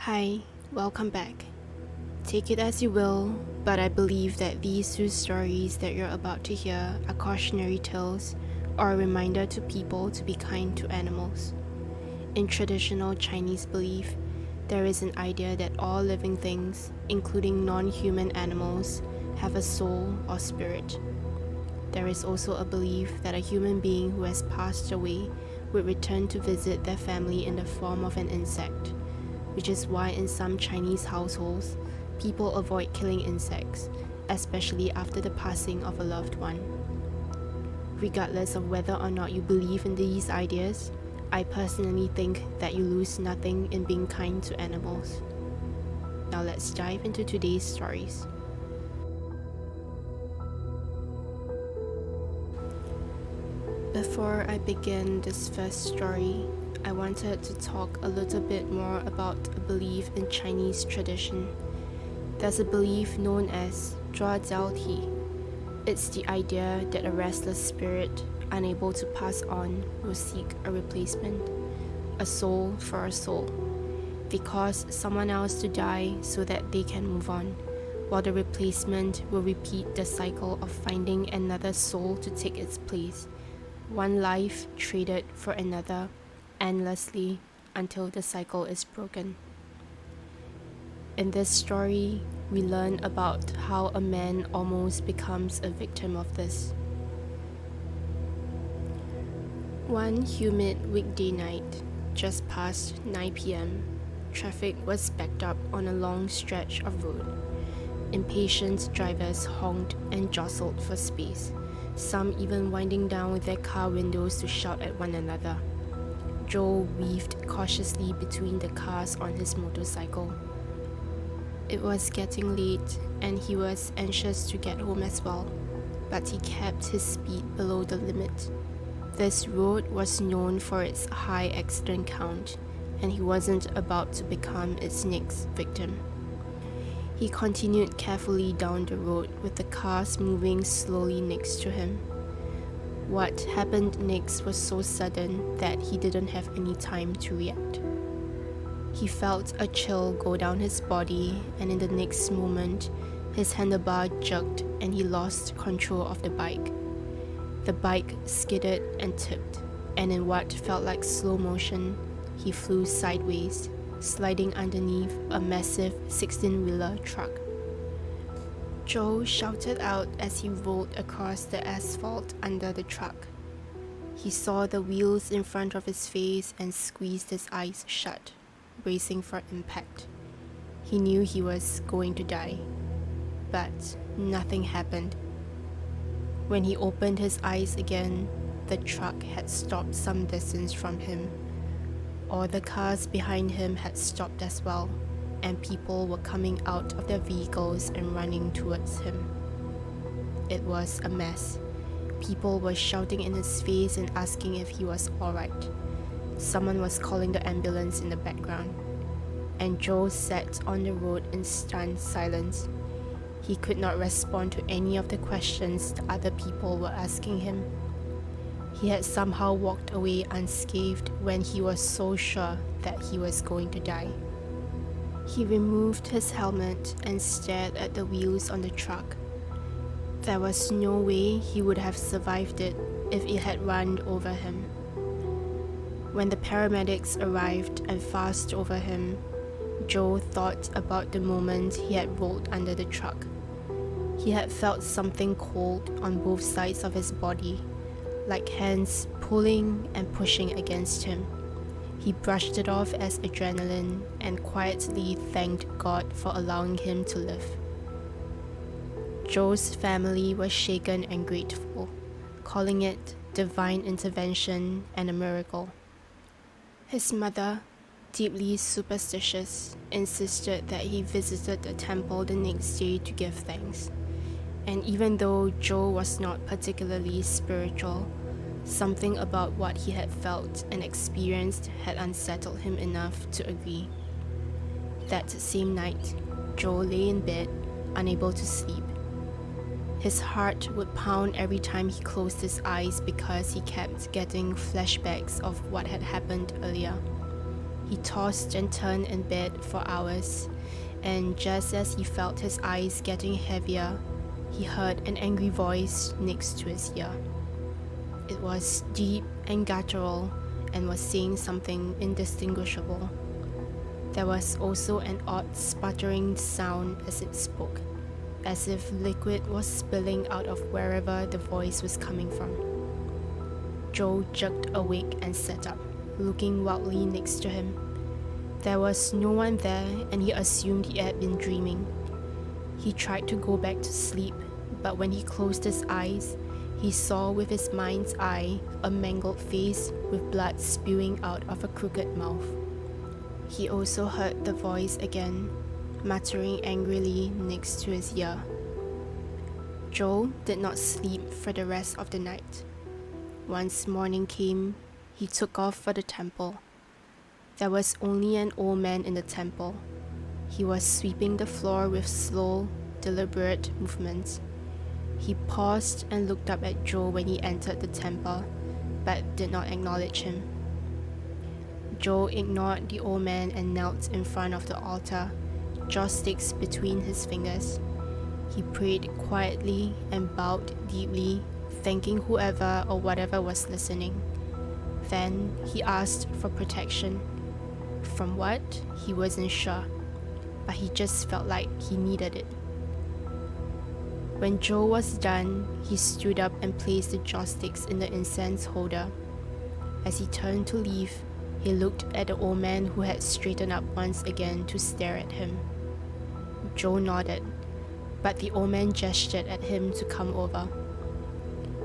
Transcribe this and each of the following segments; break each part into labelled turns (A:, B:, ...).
A: Hi, welcome back. Take it as you will, but I believe that these two stories that you're about to hear are cautionary tales or a reminder to people to be kind to animals. In traditional Chinese belief, there is an idea that all living things, including non-human animals, have a soul or spirit. There is also a belief that a human being who has passed away would return to visit their family in the form of an insect, which is why in some Chinese households, people avoid killing insects, especially after the passing of a loved one. Regardless of whether or not you believe in these ideas, I personally think that you lose nothing in being kind to animals. Now let's dive into today's stories. Before I begin this first story, I wanted to talk a little bit more about a belief in Chinese tradition. There's a belief known as 抓交替. It's the idea that a restless spirit, unable to pass on, will seek a replacement, a soul for a soul. They cause someone else to die so that they can move on, while the replacement will repeat the cycle of finding another soul to take its place. One life traded for another, endlessly, until the cycle is broken. In this story, we learn about how a man almost becomes a victim of this. One humid weekday night, just past 9 p.m., traffic was backed up on a long stretch of road. Impatient drivers honked and jostled for space, some even winding down with their car windows to shout at one another. Joe weaved cautiously between the cars on his motorcycle. It was getting late, and he was anxious to get home as well, but he kept his speed below the limit. This road was known for its high accident count, and he wasn't about to become its next victim. He continued carefully down the road with the cars moving slowly next to him. What happened next was so sudden that he didn't have any time to react. He felt a chill go down his body, and in the next moment, his handlebar jerked and he lost control of the bike. The bike skidded and tipped, and in what felt like slow motion, he flew sideways, sliding underneath a massive 16-wheeler truck. Joe shouted out as he rolled across the asphalt under the truck. He saw the wheels in front of his face and squeezed his eyes shut, bracing for impact. He knew he was going to die, but nothing happened. When he opened his eyes again, the truck had stopped some distance from him. All the cars behind him had stopped as well, and people were coming out of their vehicles and running towards him. It was a mess. People were shouting in his face and asking if he was alright. Someone was calling the ambulance in the background, and Joe sat on the road in stunned silence. He could not respond to any of the questions the other people were asking him. He had somehow walked away unscathed when he was so sure that he was going to die. He removed his helmet and stared at the wheels on the truck. There was no way he would have survived it if it had run over him. When the paramedics arrived and fussed over him, Joe thought about the moment he had rolled under the truck. He had felt something cold on both sides of his body, like hands pulling and pushing against him. He brushed it off as adrenaline and quietly thanked God for allowing him to live. Joe's family was shaken and grateful, calling it divine intervention and a miracle. His mother, deeply superstitious, insisted that he visited the temple the next day to give thanks. And even though Joe was not particularly spiritual, something about what he had felt and experienced had unsettled him enough to agree. That same night, Joe lay in bed, unable to sleep. His heart would pound every time he closed his eyes because he kept getting flashbacks of what had happened earlier. He tossed and turned in bed for hours, and just as he felt his eyes getting heavier, he heard an angry voice next to his ear. It was deep and guttural and was saying something indistinguishable. There was also an odd sputtering sound as it spoke, as if liquid was spilling out of wherever the voice was coming from. Joe jerked awake and sat up, looking wildly next to him. There was no one there, and he assumed he had been dreaming. He tried to go back to sleep, but when he closed his eyes, he saw with his mind's eye a mangled face with blood spewing out of a crooked mouth. He also heard the voice again, muttering angrily next to his ear. Joe did not sleep for the rest of the night. Once morning came, he took off for the temple. There was only an old man in the temple. He was sweeping the floor with slow, deliberate movements. He paused and looked up at Joe when he entered the temple, but did not acknowledge him. Joe ignored the old man and knelt in front of the altar, joss-sticks between his fingers. He prayed quietly and bowed deeply, thanking whoever or whatever was listening. Then he asked for protection. From what? He wasn't sure, but he just felt like he needed it. When Joe was done, he stood up and placed the joss-sticks in the incense holder. As he turned to leave, he looked at the old man who had straightened up once again to stare at him. Joe nodded, but the old man gestured at him to come over.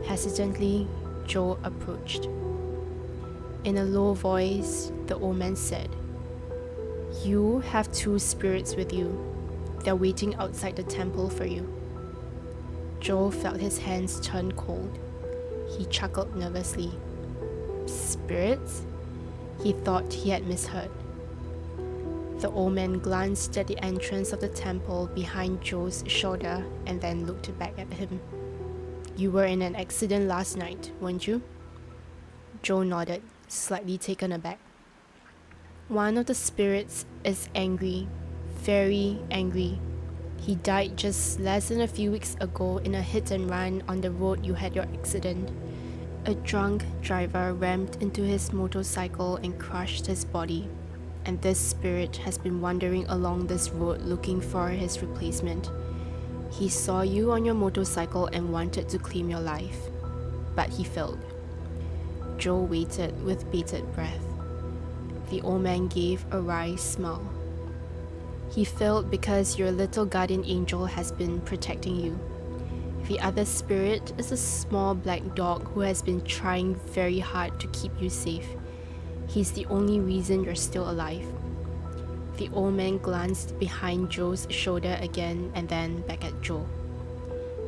A: Hesitantly, Joe approached. In a low voice, the old man said, "You have 2 spirits with you. They're waiting outside the temple for you." Joe felt his hands turn cold. He chuckled nervously. Spirits? He thought he had misheard. The old man glanced at the entrance of the temple behind Joe's shoulder and then looked back at him. "You were in an accident last night, weren't you?" Joe nodded, slightly taken aback. "One of the spirits is angry, very angry. He died just less than a few weeks ago in a hit and run on the road you had your accident. A drunk driver rammed into his motorcycle and crushed his body, and this spirit has been wandering along this road looking for his replacement. He saw you on your motorcycle and wanted to claim your life, but he failed." Joe waited with bated breath. The old man gave a wry smile. "He failed because your little guardian angel has been protecting you. The other spirit is a small black dog who has been trying very hard to keep you safe. He's the only reason you're still alive." The old man glanced behind Joe's shoulder again and then back at Joe.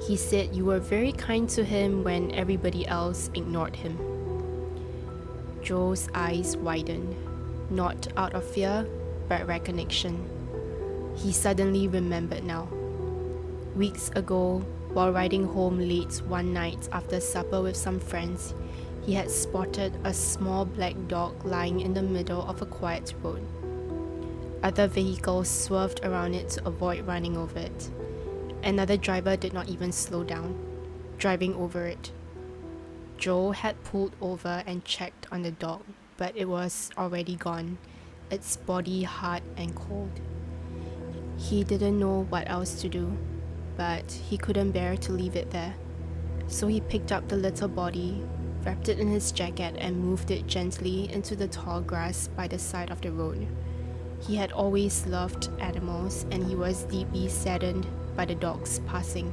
A: "He said you were very kind to him when everybody else ignored him." Joe's eyes widened, not out of fear, but recognition. He suddenly remembered now. Weeks ago, while riding home late one night after supper with some friends, he had spotted a small black dog lying in the middle of a quiet road. Other vehicles swerved around it to avoid running over it. Another driver did not even slow down, driving over it. Joe had pulled over and checked on the dog, but it was already gone, its body hard and cold. He didn't know what else to do, but he couldn't bear to leave it there. So he picked up the little body, wrapped it in his jacket, and moved it gently into the tall grass by the side of the road. He had always loved animals, and he was deeply saddened by the dog's passing.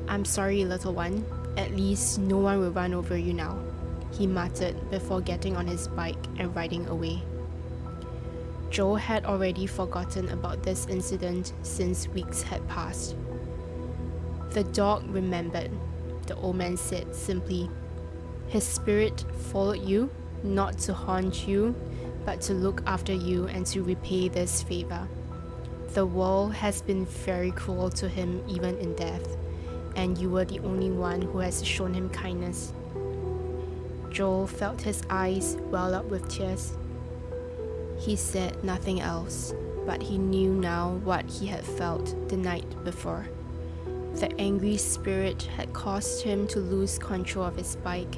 A: "I'm sorry, little one. At least no one will run over you now," he muttered before getting on his bike and riding away. Joe had already forgotten about this incident since weeks had passed. "The dog remembered," the old man said simply. "His spirit followed you, not to haunt you, but to look after you and to repay this favor. The world has been very cruel to him even in death, and you were the only one who has shown him kindness." Joe felt his eyes well up with tears. He said nothing else, but he knew now what he had felt the night before. The angry spirit had caused him to lose control of his bike,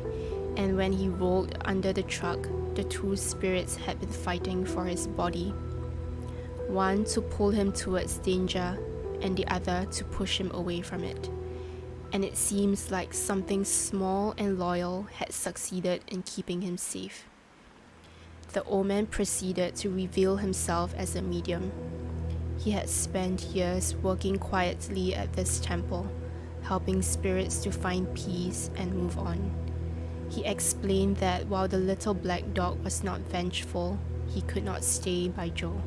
A: and when he rolled under the truck, the two spirits had been fighting for his body. One to pull him towards danger, and the other to push him away from it. And it seems like something small and loyal had succeeded in keeping him safe. The old man proceeded to reveal himself as a medium. He had spent years working quietly at this temple, helping spirits to find peace and move on. He explained that while the little black dog was not vengeful, he could not stay by Joe.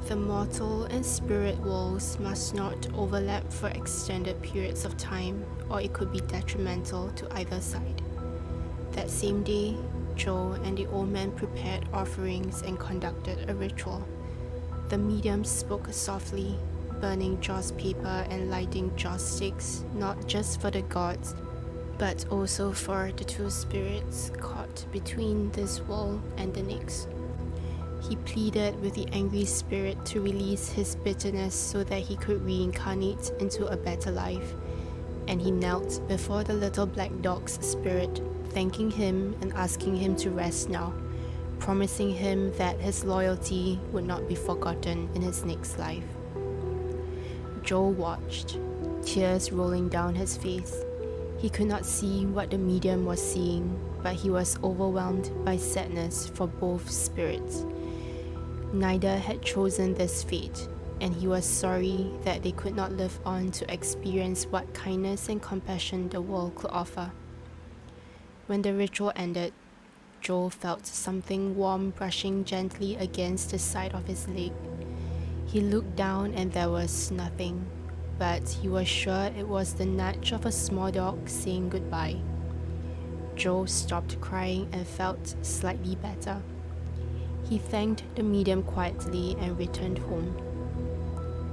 A: The mortal and spirit worlds must not overlap for extended periods of time, or it could be detrimental to either side. That same day, Joe and the old man prepared offerings and conducted a ritual. The medium spoke softly, burning joss paper and lighting joss sticks, not just for the gods, but also for the two spirits caught between this world and the next. He pleaded with the angry spirit to release his bitterness so that he could reincarnate into a better life, and he knelt before the little black dog's spirit, thanking him and asking him to rest now, promising him that his loyalty would not be forgotten in his next life. Joe watched, tears rolling down his face. He could not see what the medium was seeing, but he was overwhelmed by sadness for both spirits. Neither had chosen this fate, and he was sorry that they could not live on to experience what kindness and compassion the world could offer. When the ritual ended, Joe felt something warm brushing gently against the side of his leg. He looked down and there was nothing, but he was sure it was the nudge of a small dog saying goodbye. Joe stopped crying and felt slightly better. He thanked the medium quietly and returned home.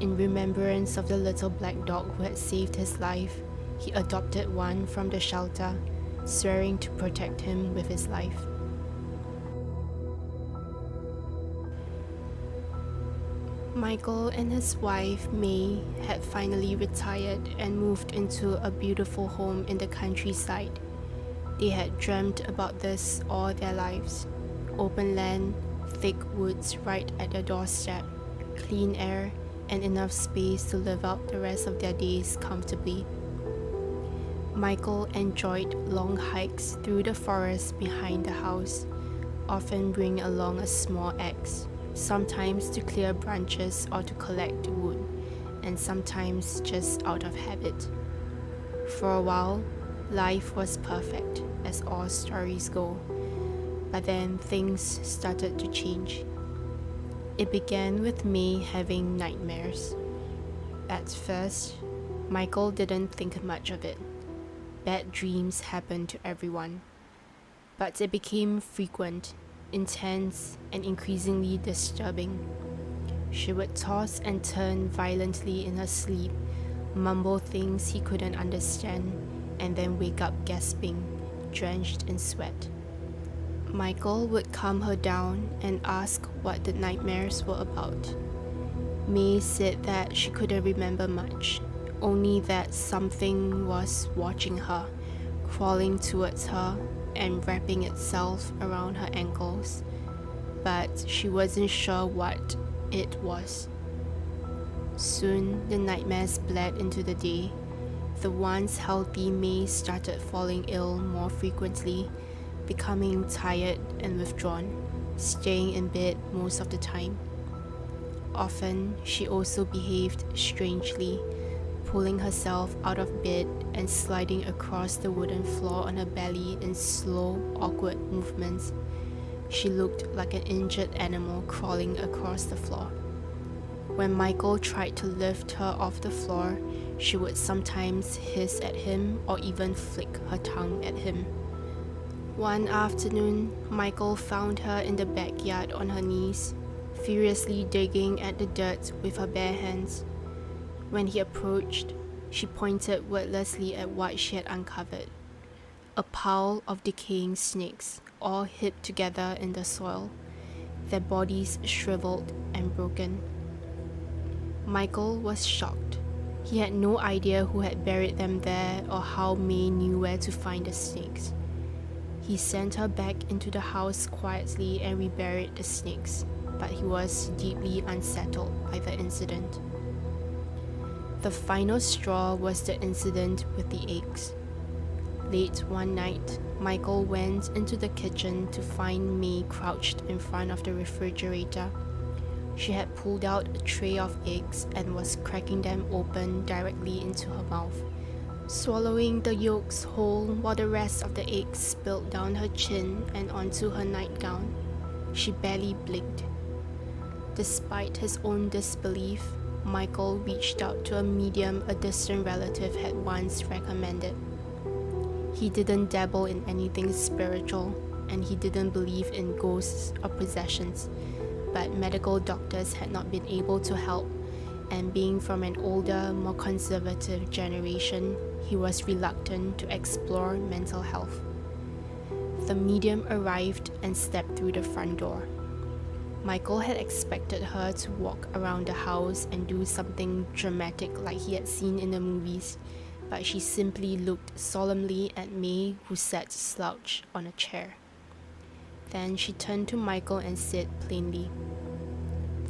A: In remembrance of the little black dog who had saved his life, he adopted one from the shelter, swearing to protect him with his life. Michael and his wife, May, had finally retired and moved into a beautiful home in the countryside. They had dreamt about this all their lives. Open land, thick woods right at their doorstep, clean air, and enough space to live out the rest of their days comfortably. Michael enjoyed long hikes through the forest behind the house, often bringing along a small axe, sometimes to clear branches or to collect wood, and sometimes just out of habit. For a while, life was perfect, as all stories go. But then things started to change. It began with May having nightmares. At first, Michael didn't think much of it. Bad dreams happened to everyone. But it became frequent, intense, and increasingly disturbing. She would toss and turn violently in her sleep, mumble things he couldn't understand, and then wake up gasping, drenched in sweat. Michael would calm her down and ask what the nightmares were about. May said that she couldn't remember much, only that something was watching her, crawling towards her and wrapping itself around her ankles, but she wasn't sure what it was. Soon the nightmares bled into the day. The once healthy May started falling ill more frequently, becoming tired and withdrawn, staying in bed most of the time. Often, she also behaved strangely, pulling herself out of bed and sliding across the wooden floor on her belly in slow, awkward movements. She looked like an injured animal crawling across the floor. When Michael tried to lift her off the floor, she would sometimes hiss at him or even flick her tongue at him. One afternoon, Michael found her in the backyard on her knees, furiously digging at the dirt with her bare hands. When he approached, she pointed wordlessly at what she had uncovered. A pile of decaying snakes, all heaped together in the soil. their bodies shriveled and broken. Michael was shocked. He had no idea who had buried them there or how May knew where to find the snakes. He sent her back into the house quietly and reburied the snakes, but he was deeply unsettled by the incident. The final straw was the incident with the eggs. Late one night, Michael went into the kitchen to find May crouched in front of the refrigerator. She had pulled out a tray of eggs and was cracking them open directly into her mouth, swallowing the yolks whole while the rest of the eggs spilled down her chin and onto her nightgown. She barely blinked. Despite his own disbelief, Michael reached out to a medium a distant relative had once recommended. He didn't dabble in anything spiritual, and he didn't believe in ghosts or possessions, but medical doctors had not been able to help, and being from an older, more conservative generation, he was reluctant to explore mental health. The medium arrived and stepped through the front door. Michael had expected her to walk around the house and do something dramatic like he had seen in the movies, but she simply looked solemnly at May, who sat slouched on a chair. Then she turned to Michael and said plainly,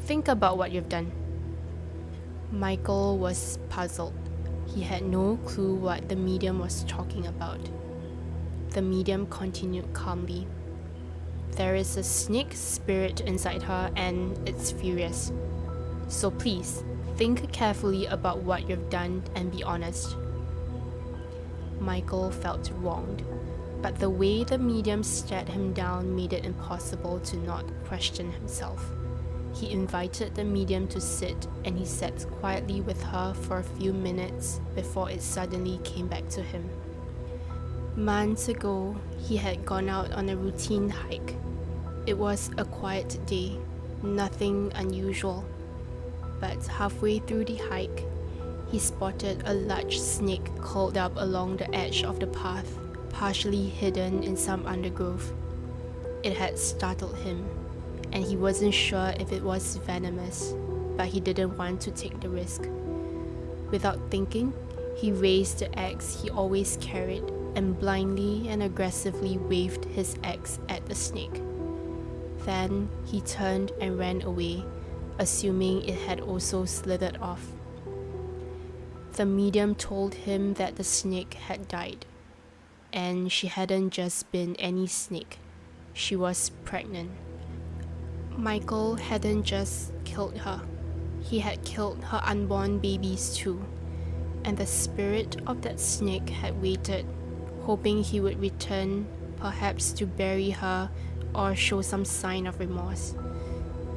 A: "Think about what you've done." Michael was puzzled. He had no clue what the medium was talking about. The medium continued calmly. "There is a snake spirit inside her and it's furious. So please, think carefully about what you've done and be honest." Michael felt wronged, but the way the medium stared him down made it impossible to not question himself. He invited the medium to sit, and he sat quietly with her for a few minutes before it suddenly came back to him. Months ago, he had gone out on a routine hike. It was a quiet day, nothing unusual. But halfway through the hike, he spotted a large snake curled up along the edge of the path, partially hidden in some undergrowth. It had startled him, and he wasn't sure if it was venomous, but he didn't want to take the risk. Without thinking, he raised the axe he always carried and blindly and aggressively waved his axe at the snake. Then he turned and ran away, assuming it had also slithered off. The medium told him that the snake had died, and she hadn't just been any snake. She was pregnant. Michael hadn't just killed her. He had killed her unborn babies too, and the spirit of that snake had waited, hoping he would return, perhaps to bury her or show some sign of remorse.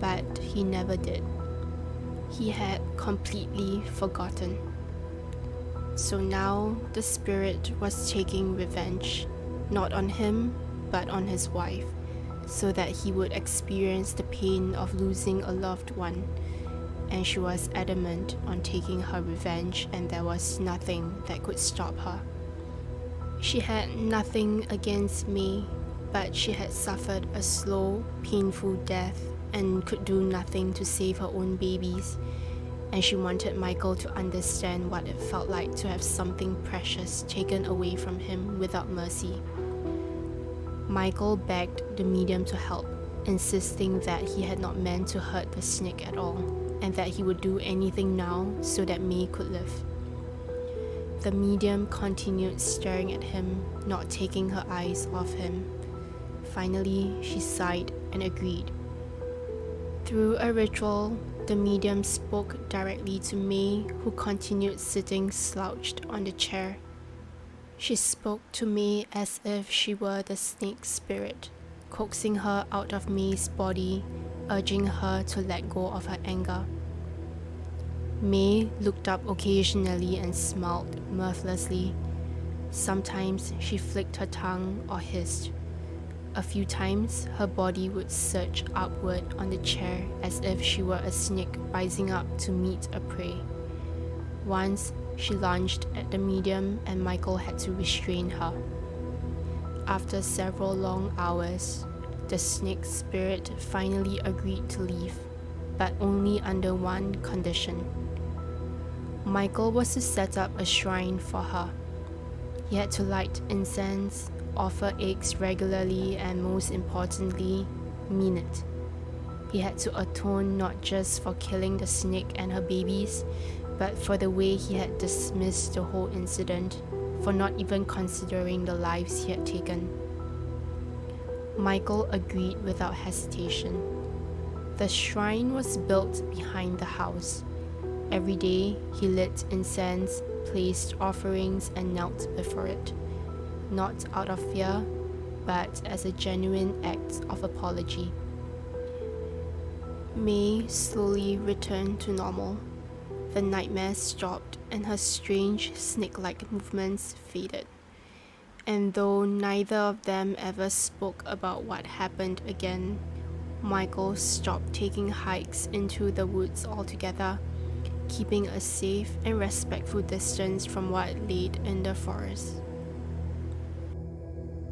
A: But he never did. He had completely forgotten. So now the spirit was taking revenge, not on him, but on his wife, so that he would experience the pain of losing a loved one. And she was adamant on taking her revenge, and there was nothing that could stop her. She had nothing against May, but she had suffered a slow, painful death and could do nothing to save her own babies. And she wanted Michael to understand what it felt like to have something precious taken away from him without mercy. Michael begged the medium to help, insisting that he had not meant to hurt the snake at all, and that he would do anything now so that May could live. The medium continued staring at him, not taking her eyes off him. Finally, she sighed and agreed. Through a ritual, the medium spoke directly to May, who continued sitting slouched on the chair. She spoke to May as if she were the snake spirit, coaxing her out of May's body, urging her to let go of her anger. May looked up occasionally and smiled mirthlessly. Sometimes she flicked her tongue or hissed. A few times, her body would surge upward on the chair as if she were a snake rising up to meet a prey. Once, she lunged at the medium and Michael had to restrain her. After several long hours, the snake spirit finally agreed to leave, but only under one condition. Michael was to set up a shrine for her. He had to light incense, offer eggs regularly, and most importantly, mean it. He had to atone not just for killing the snake and her babies, but for the way he had dismissed the whole incident, for not even considering the lives he had taken. Michael agreed without hesitation. The shrine was built behind the house. Every day, he lit incense, placed offerings, and knelt before it, not out of fear, but as a genuine act of apology. May slowly returned to normal. The nightmares stopped and her strange snake-like movements faded. And though neither of them ever spoke about what happened again, Michael stopped taking hikes into the woods altogether, keeping a safe and respectful distance from what lay in the forest.